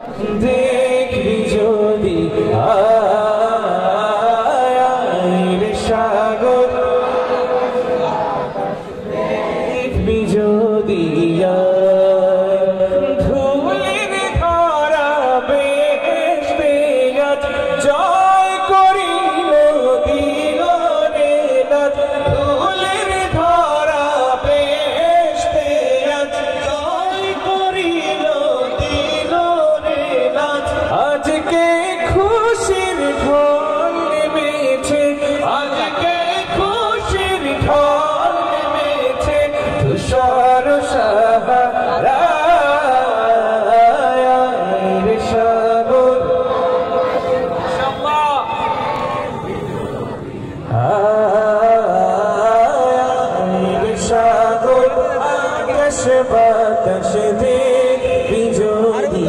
দেখবি যদি আয়ের সাগর, দেখবি যদি ধুলির ধরা বেহেশতে আজ জয় করিল দিল রে নাথ, ধুলির ধরা বেহেশতে আজ জয় করিল দিল রে নাথ। আজকে খুশির ঢোল নেমেছে, আজকে খুশির ঢোল নেমেছে, তুষার সাহারায় সাগর, সাগর আকাশ বাতাস দেখবি যদি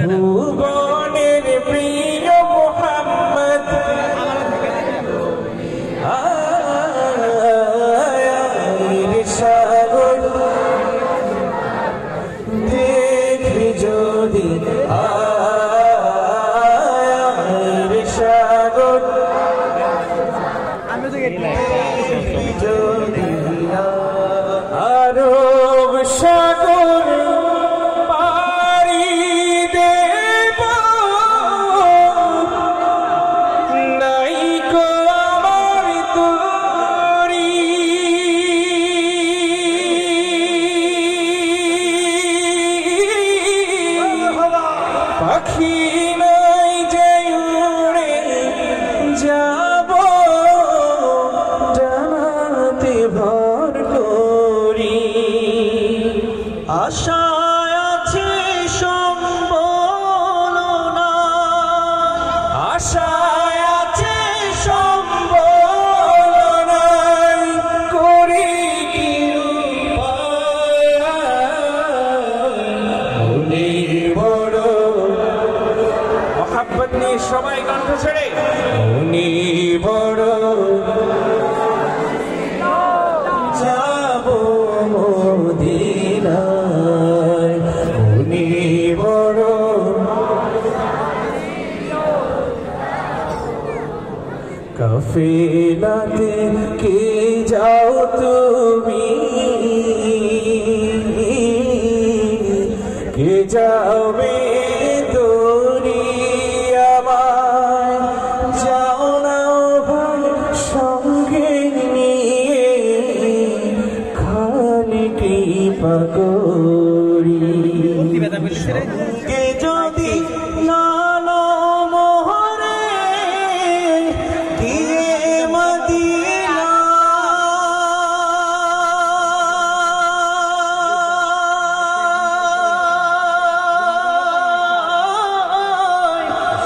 ত্রিভুবনের প্রিয় মোহাম্মদ, সাগর দেখবি যদি সাগর, দেখবি যদি আরব সাগর পাড়ি দেব, নাইকো আমার তরি, পাখি নাই যে উড়ে যাব, ডানাতে ভর করি, আশায় আছে সম্বল নাই, আশায় আছে সম্বল নাই, করি কি উপায়, বড় মোহাব্বত নিয়ে সবাই কণ্ঠ ছেড়ে, উনি বড় যাব মদিনায়, উনি বড় কাফেলাতে কে যাও তুমি, কে যাবে তোরি আমায়, যাও না ভাই সঙ্গে নিয়ে, খালি কৃপা করি, কে যদি নালো মোহরে দিয়ে মদিনা,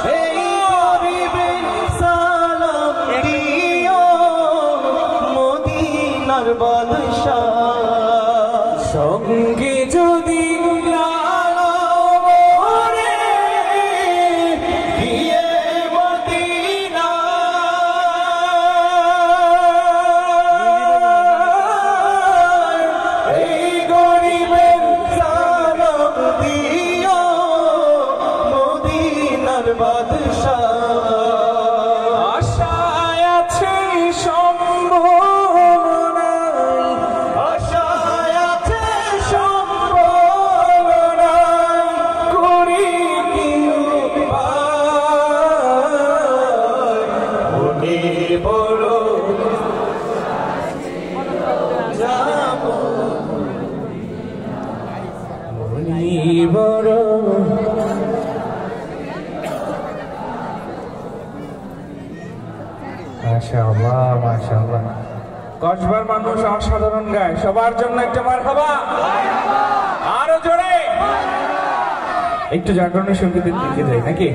সেই গরিবে সালাম দিও মদিনার বাদশাহ, সঙ্গে যদি আশায় আছে সম্বল নাই, আশায় আছে সম্বল নাই, করি কি উপায়, উনি বড় যাব, উনি বড় মাশাআল্লাহ মাশাআল্লাহ। কসবার মানুষ অসাধারণ গায়, সবার জন্য একটা মারহাবা, আরো জোরে একটু জাগরণের সঙ্গীতের দিকে যাই নাকি?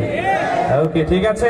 ওকে ঠিক আছে।